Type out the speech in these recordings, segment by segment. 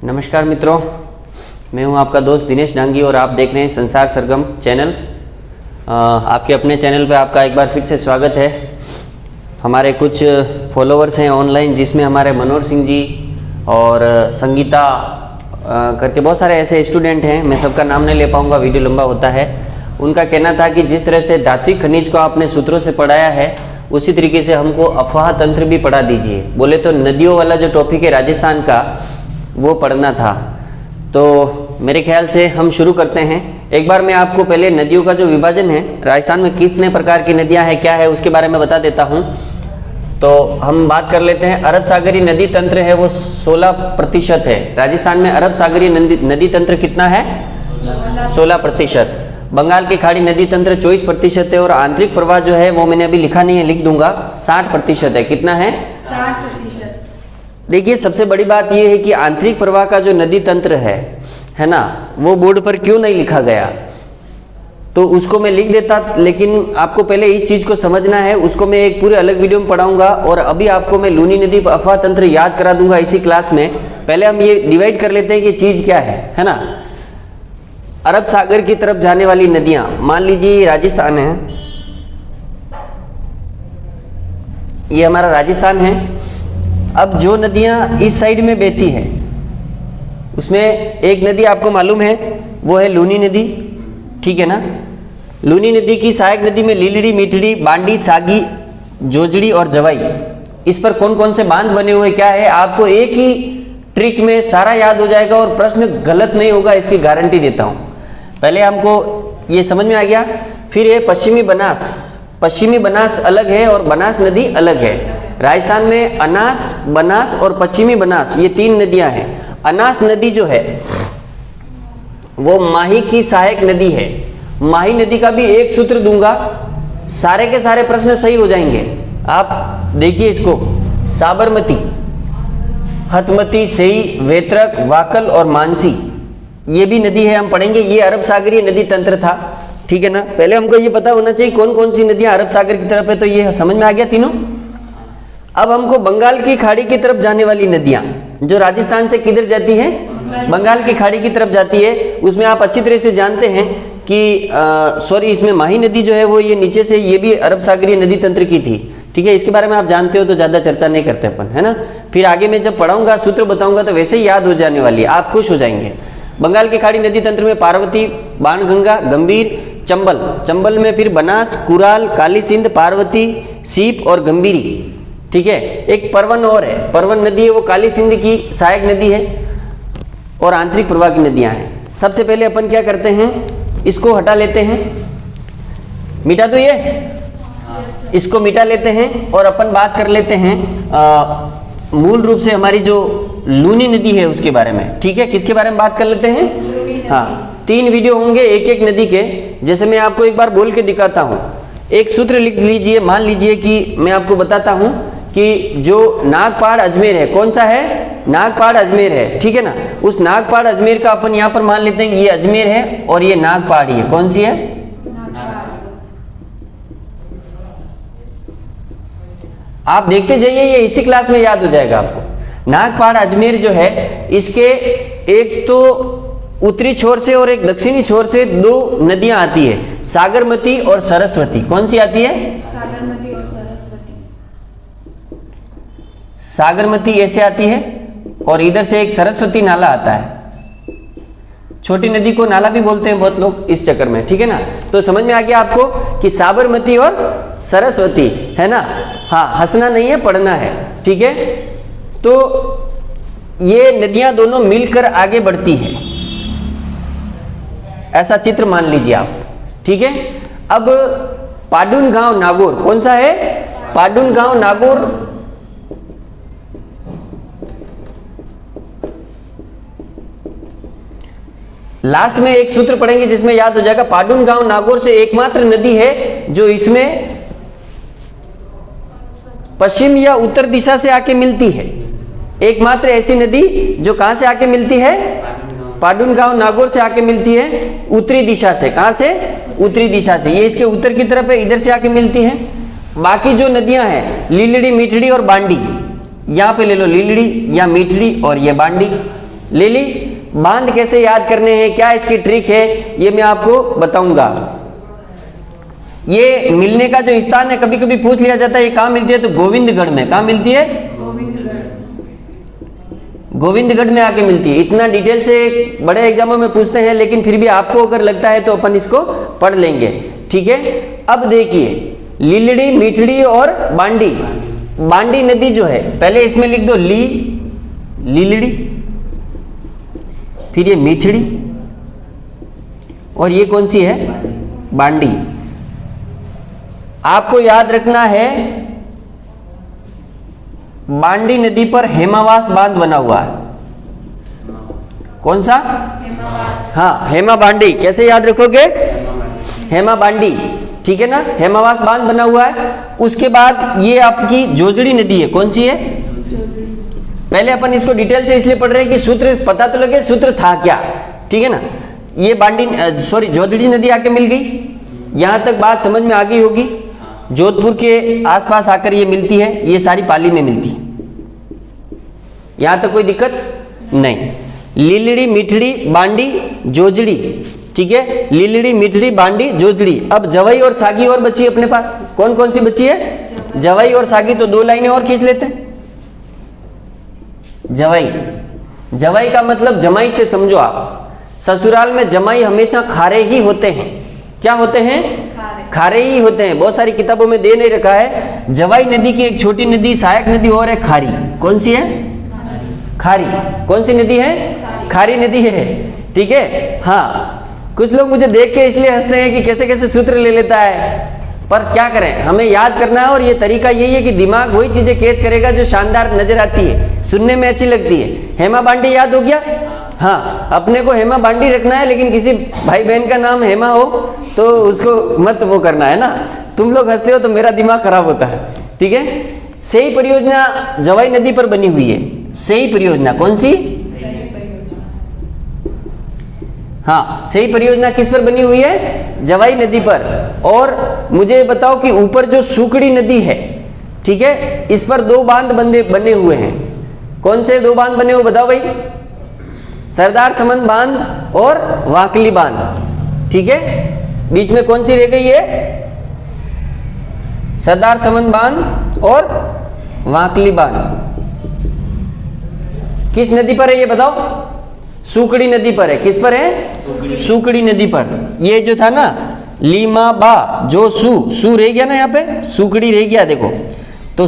नमस्कार मित्रों, मैं हूं आपका दोस्त दिनेश डांगी और आप देख रहे हैं संसार सरगम चैनल। आपके अपने चैनल पे आपका एक बार फिर से स्वागत है। हमारे कुछ फॉलोअर्स हैं ऑनलाइन, जिसमें हमारे मनोहर सिंह जी और संगीता करके बहुत सारे ऐसे स्टूडेंट हैं। मैं सबका नाम नहीं ले पाऊंगा, वीडियो लंबा होता है। उनका कहना था कि जिस तरह से धात्विक खनिज को आपने सूत्रों से पढ़ाया है, उसी तरीके से हमको अफवाह तंत्र भी पढ़ा दीजिए। बोले तो नदियों वाला जो टॉपिक है राजस्थान का, वो पढ़ना था। तो मेरे ख्याल से हम शुरू करते हैं। एक बार मैं आपको पहले नदियों का जो विभाजन है, राजस्थान में कितने प्रकार की नदियां हैं, क्या है, उसके बारे में बता देता हूं। तो हम बात कर लेते हैं। अरब सागरीय नदी तंत्र है वो 16% है। राजस्थान में अरब सागरीय नदी तंत्र कितना है? 16%। बंगाल की खाड़ी नदी तंत्र 24% है। और आंतरिक प्रवाह जो है वो मैंने अभी लिखा नहीं है, लिख दूंगा, 60% है। कितना है? 60%। देखिए, सबसे बड़ी बात यह है कि आंतरिक प्रवाह का जो नदी तंत्र है ना, वो बोर्ड पर क्यों नहीं लिखा गया, तो उसको मैं लिख देता। लेकिन आपको पहले इस चीज को समझना है, उसको मैं एक पूरे अलग वीडियो में पढ़ाऊंगा। और अभी आपको मैं लूनी नदी अफवाह तंत्र याद करा दूंगा इसी क्लास में। पहले हम ये डिवाइड कर लेते हैं कि चीज क्या है ना। अरब सागर की तरफ जाने वाली नदियां, मान लीजिए राजस्थान है, ये हमारा राजस्थान है। अब जो नदियां इस साइड में बहती है, उसमें एक नदी आपको मालूम है, वो है लूनी नदी, ठीक है ना। लूनी नदी की सहायक नदी में लीलड़ी, मीठड़ी, बांडी, सागी, जोजड़ी और जवाई, इस पर कौन कौन से बांध बने हुए क्या है, आपको एक ही ट्रिक में सारा याद हो जाएगा और प्रश्न गलत नहीं होगा, इसकी गारंटी देता हूं। पहले हमको ये समझ में आ गया। फिर ये पश्चिमी बनास, पश्चिमी बनास अलग है और बनास नदी अलग है। राजस्थान में अनास, बनास और पश्चिमी बनास, ये 3 नदियां हैं। अनास नदी जो है वो माही की सहायक नदी है। माही नदी का भी एक सूत्र दूंगा, सारे के सारे प्रश्न सही हो जाएंगे। आप देखिए इसको, साबरमती, हतमती, सेई, वेत्रक, वाकल और मानसी, ये भी नदी है, हम पढ़ेंगे। ये अरब सागरीय नदी तंत्र था, ठीक है ना। पहले हमको ये पता होना चाहिए कौन कौन सी नदियां अरब सागर की तरफ है, तो ये समझ में आ गया तीनों। अब हमको बंगाल की खाड़ी की तरफ जाने वाली नदियां, जो राजस्थान से किधर जाती है? बंगाल की खाड़ी की तरफ जाती है। उसमें आप अच्छी तरह से जानते हैं कि सॉरी, इसमें माही नदी जो है वो ये नीचे से, ये भी अरब सागरीय नदी तंत्र की थी, ठीक है। इसके बारे में आप जानते हो तो ज्यादा चर्चा नहीं करते अपन, है ना। फिर आगे मैं जब पढ़ाऊंगा, सूत्र बताऊंगा, तो वैसे ही याद हो जाने वाली है, आप खुश हो जाएंगे। बंगाल की खाड़ी नदी तंत्र में पार्वती, बाणगंगा, गंभीर, चंबल, चंबल में फिर बनास, कुराल, काली सिंध, पार्वती, सीप और गंभीरी, ठीक है। एक परवन और है, परवन नदी है, वो काली सिंध की सहायक नदी है और आंतरिक प्रवाह की नदियां हैं। सबसे पहले अपन क्या करते हैं, इसको हटा लेते हैं, मिटा दो ये, इसको मिटा लेते हैं और अपन बात कर लेते हैं मूल रूप से हमारी जो लूनी नदी है उसके बारे में, ठीक है। किसके बारे में बात कर लेते हैं? हाँ, 3 वीडियो होंगे एक एक नदी के। जैसे मैं आपको एक बार बोल के दिखाता हूं, एक सूत्र लिख लीजिए। मान लीजिए कि मैं आपको बताता हूं कि जो नागपाड़ अजमेर है, कौन सा है? नागपाड़ अजमेर है, ठीक है ना। उस नागपाड़ अजमेर का अपन यहां पर मान लेते हैं ये अजमेर है और ये नागपाड़ ही है। कौन सी है? आप देखते जाइए, ये इसी क्लास में याद हो जाएगा आपको। नागपाड़ अजमेर जो है, इसके एक तो उत्तरी छोर से और एक दक्षिणी छोर से 2 नदियां आती है, सागरमती और सरस्वती। कौन सी आती है? सागरमती और सरस्वती। सागरमती ऐसे आती है और इधर से एक सरस्वती नाला आता है। छोटी नदी को नाला भी बोलते हैं बहुत लोग इस चक्कर में, ठीक है ना। तो समझ में आ गया आपको कि साबरमती और सरस्वती, है ना। हाँ, हंसना नहीं है, पढ़ना है, ठीक है। तो ये नदियां दोनों मिलकर आगे बढ़ती है, ऐसा चित्र मान लीजिए आप, ठीक है। अब पाडुन गांव नागौर, कौन सा है? पाडुन गांव नागौर, लास्ट में एक सूत्र पढ़ेंगे जिसमें याद हो जाएगा। पाडुन गांव नागौर से एकमात्र नदी है जो इसमें पश्चिम या उत्तर दिशा से आके मिलती है। एकमात्र ऐसी नदी जो कहां से आके मिलती है? पाडुन गांव नागौर से आके मिलती है उत्तरी दिशा से। कहां से? उत्तरी दिशा से। ये इसके उत्तर की तरफ है, इधर से आके मिलती है। बाकी जो नदियां हैं लीलड़ी, मीठड़ी और बांडी, यहाँ पे ले लो लीलड़ी या मीठड़ी और ये बांडी ले ली। बांध कैसे याद करने हैं, क्या इसकी ट्रिक है, ये मैं आपको बताऊंगा। ये मिलने का जो स्थान है, कभी कभी पूछ लिया जाता है ये कहाँ मिलती है, तो गोविंदगढ़ में। कहाँ मिलती है? गोविंदगढ़ में आके मिलती है। इतना डिटेल से बड़े एग्जामों में पूछते हैं, लेकिन फिर भी आपको अगर लगता है तो अपन इसको पढ़ लेंगे, ठीक है। अब देखिए, लीलड़ी, मीठड़ी और बांडी। बांडी नदी जो है, पहले इसमें लिख दो लीलड़ी, फिर ये मीठड़ी और ये कौन सी है? बांडी। आपको याद रखना है, बांडी नदी पर हेमावास बांध बना हुआ है। कौन सा? हाँ, हेमा बांडी। कैसे याद रखोगे? हेमा बांडी, ठीक है ना। हेमावास बांध बना हुआ है। उसके बाद ये आपकी जोजड़ी नदी है। कौन सी है? पहले अपन इसको डिटेल से इसलिए पढ़ रहे हैं कि सूत्र पता तो लगे सूत्र था क्या, ठीक है ना। ये बांडी जोजड़ी नदी आके मिल गई। यहां तक बात समझ में आ गई होगी। जोधपुर के आसपास आकर ये मिलती है। ये सारी पाली में मिलती है, यहां तक कोई दिक्कत नहीं। लीलड़ी, मीठड़ी, बांडी, जोजड़ी, ठीक है। लीलड़ी, मीठड़ी, बांडी, जोजड़ी। अब जवई और सागी और बची अपने पास। कौन कौन सी बची है? जवई और सागी। तो 2 लाइनें और खींच लेते हैं। जवई, जवई का मतलब जमाई से समझो आप। ससुराल में जमाई हमेशा खारे ही होते हैं। क्या होते हैं? खारे ही होते हैं। बहुत सारी किताबों में दे नहीं रखा है। जवाई नदी की एक छोटी नदी, सहायक नदी और है खारी। कौन सी है? खारी। कौन सी नदी है? खारी नदी है, ठीक है। हाँ, कुछ लोग मुझे देख के इसलिए हंसते हैं कि कैसे कैसे सूत्र ले लेता है, पर क्या करें, हमें याद करना है। और ये तरीका यही है कि दिमाग वही चीजें कैच करेगा जो शानदार नजर आती है, सुनने में अच्छी लगती है। हेमा बांडी याद हो गया? हाँ, अपने को हेमा बांडी रखना है, लेकिन किसी भाई बहन का नाम हेमा हो तो उसको मत वो करना है ना। तुम लोग हंसते हो तो मेरा दिमाग खराब होता है, ठीक है। सेई परियोजना जवाई नदी पर बनी हुई है। सेई परियोजना कौन सी? हाँ, सेई परियोजना किस पर बनी हुई है? जवाई नदी पर। और मुझे बताओ कि ऊपर जो सूकड़ी नदी है, ठीक है, इस पर 2 बांध बने हुए हैं। कौन से 2 बांध बने हुए बताओ भाई? सरदार समंद बांध और वाकली बांध, ठीक है। बीच में कौन सी रह गई है? सरदार समंद बांध और वाकली बांध। किस नदी पर है ये बताओ? सूकड़ी नदी पर है। किस पर है? सूकड़ी नदी पर। ये जो था ना, लीमा बा जो सू रह गया ना, यहाँ पे सूकड़ी रह गया, देखो। तो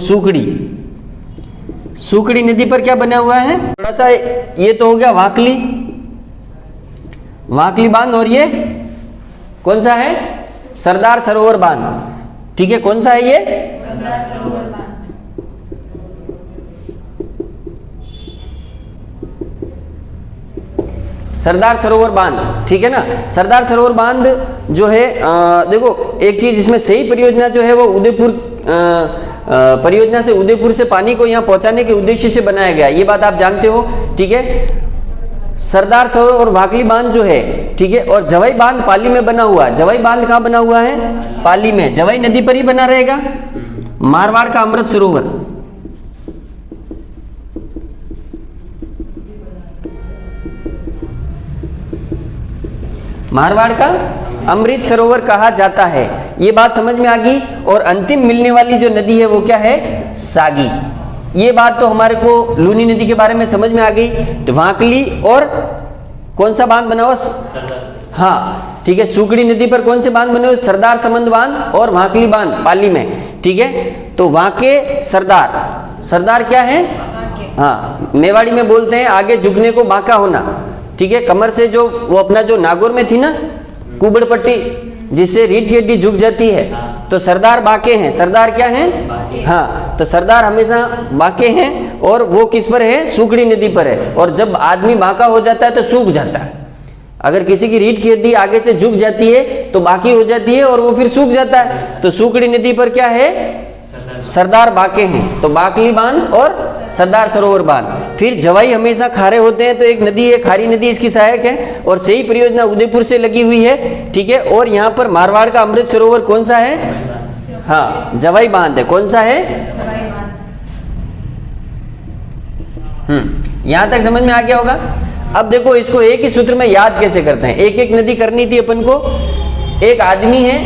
सूकड़ी नदी पर क्या बना हुआ है? थोड़ा सा ये तो हो गया वाकली बांध। और ये कौन सा है? सरदार सरोवर बांध, ठीक है। कौन सा है ये? सरदार सरोवर बांध। सरदार सरोवर बांध, ठीक है ना। सरदार सरोवर बांध जो है, देखो एक चीज इसमें, सही परियोजना जो है वो उदयपुर परियोजना से उदयपुर से पानी को यहाँ पहुंचाने के उद्देश्य से बनाया गया, ये बात आप जानते हो, ठीक है। सरदार सरोवर और वाकली बांध जो है, ठीक है, और जवाई बांध पाली में बना हुआ है। जवाई बांध कहाँ बना हुआ है? पाली में। जवाई नदी पर ही बना रहेगा। मारवाड़ का अमृत सरोवर, मारवाड़ का अमृत सरोवर कहा जाता है। ये बात समझ में आ गई। और अंतिम मिलने वाली जो नदी है वो क्या है? सागी। ये बात तो हमारे को लूनी नदी के बारे में समझ में आ गई। तो वाकली और कौन सा बांध बना हुआ? हाँ, ठीक है। सूकड़ी नदी पर कौन से बांध बने हुए? सरदार समंद बांध और वाकली बांध पाली में, ठीक है। तो वाके सरदार क्या है? हाँ, मेवाड़ी में बोलते हैं आगे झुकने को बांका होना, ठीक है। कमर से जो वो अपना जो नागौर में थी ना कुबड़ पट्टी, जिससे रीढ़ की हड्डी झुक जाती है, तो सरदार बाके हैं। सरदार क्या हैं? हाँ, तो सरदार हमेशा बाके हैं। और वो किस पर है? सूकड़ी नदी पर है। और जब आदमी बाका हो जाता है तो सूख जाता है। अगर किसी की रीढ़ की हड्डी आगे से झुक जाती है तो बाकी हो जाती है और वो फिर सूख जाता है। तो सूकड़ी नदी पर क्या है? सरदार बाके हैं। तो बाकली बांध और सरदार सरोवर बांध। फिर जवाई हमेशा खारे होते हैं, तो एक नदी है खारी नदी, इसकी सहायक है। और सही परियोजना उदयपुर से लगी हुई है, ठीक है। और यहाँ पर मारवाड़ का अमृत सरोवर कौन सा है? हाँ, जवाई बांध है। कौन सा है? यहां तक समझ में आ गया होगा। अब देखो इसको एक ही सूत्र में याद कैसे करते हैं। एक एक नदी करनी थी अपन को। एक आदमी है,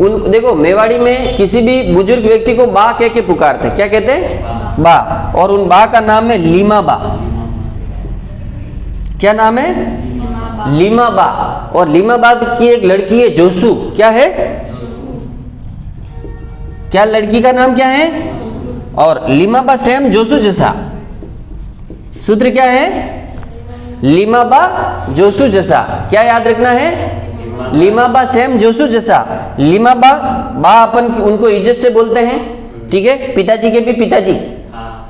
उन देखो मेवाड़ी में किसी भी बुजुर्ग व्यक्ति को बा कह के पुकारते, क्या कहते हैं? बा। और उन बा का नाम है लीमा बा। क्या नाम है? लीमा बा। और लीमा बा की एक लड़की है जोसू। क्या है? क्या लड़की का नाम क्या है? और लीमा बा सेम जोसू जैसा। सूत्र क्या है? लीमा बा जोसू जैसा। क्या याद रखना है? लीमा बा सेम जोसू जैसा। लीमा बा, बा अपन उनको इज्जत से बोलते हैं, ठीक है? पिताजी के भी पिताजी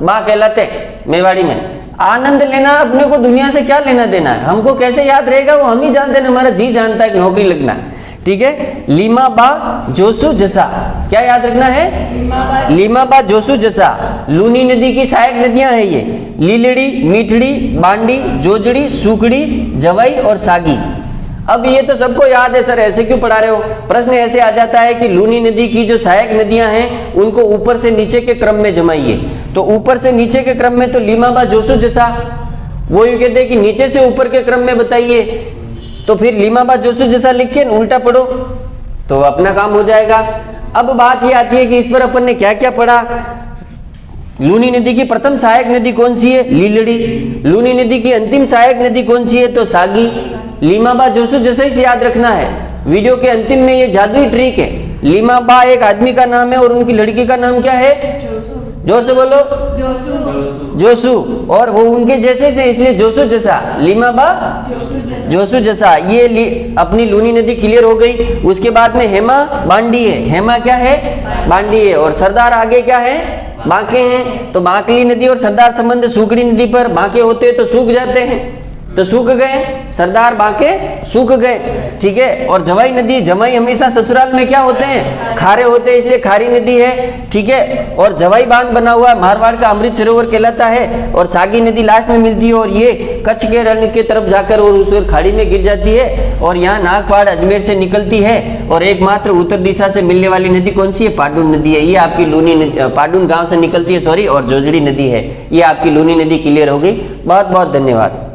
बा कहलाते हैं मेवाड़ी में। आनंद लेना, अपने को दुनिया से क्या लेना देना है, हमको कैसे याद रहेगा वो हम ही जानते हैं, हमारा जी जानता है कि नौकरी लगना, ठीक है? लीमा बा जोसू जैसा। क्या याद रखना है? लीमा बा जोसू जैसा। लूनी नदी की सहायक नदियां हैं ये, लीलड़ी, मीठड़ी, बांडी, जोजड़ी, सूकड़ी, जवाई और सागी। अब ये तो सबको याद है सर, ऐसे क्यों पढ़ा रहे हो? प्रश्न ऐसे आ जाता है कि लूनी नदी की जो सहायक नदियां हैं उनको ऊपर से नीचे के क्रम में जमाइए। तो ऊपर से नीचे के क्रम में तो लीमा बा जोसू जैसा, वो ये कहते हैं कि नीचे से ऊपर के क्रम में बताइए। तो फिर लीमा बा जोसू जैसा लिखिए, उल्टा पढ़ो तो अपना काम हो जाएगा। अब बात ये आती है कि इस पर अपन ने क्या क्या पढ़ा। लूनी नदी की प्रथम सहायक नदी कौन सी है? लीलड़ी। लूनी नदी की अंतिम सहायक नदी कौन सी है? तो सागी। लीमा बा जोसू जैसा ही याद रखना है। वीडियो के अंतिम में ये जादुई ट्रिक है। लीमा बा एक आदमी का नाम है और उनकी लड़की का नाम क्या है? जोर से बोलो। जोसू। और वो उनके जैसे से, इसलिए जोसू जैसा। लीमा बा जोसू जैसा। ये अपनी लूनी नदी क्लियर हो गई। उसके बाद में हेमा बांडी है। हेमा क्या है? बांडी है। और सरदार आगे क्या है? बांके हैं। तो बांकली नदी और सरदार संबंध सूखड़ी नदी पर बांके होते हैं तो सूख जाते हैं, तो सूख गए। सरदार बांके सूख गए, ठीक है? और जवाई नदी, जवाई हमेशा ससुराल में क्या होते हैं? खारे होते हैं, इसलिए खारी नदी है, ठीक है? और जवाई बांध बना हुआ मारवाड़ का अमृत सरोवर कहलाता है। और सागी नदी लास्ट में मिलती है और ये कच्छ के रण के तरफ जाकर और उस खाड़ी में गिर जाती है। और यहाँ नागपाड़ अजमेर से निकलती है। और एकमात्र उत्तर दिशा से मिलने वाली नदी कौन सी है? पाडुन नदी है। ये आपकी लूनी नदी, पाडुन गांव से निकलती है, सॉरी। और जोजड़ी नदी है। ये आपकी लूनी नदी क्लियर हो गई। बहुत बहुत धन्यवाद।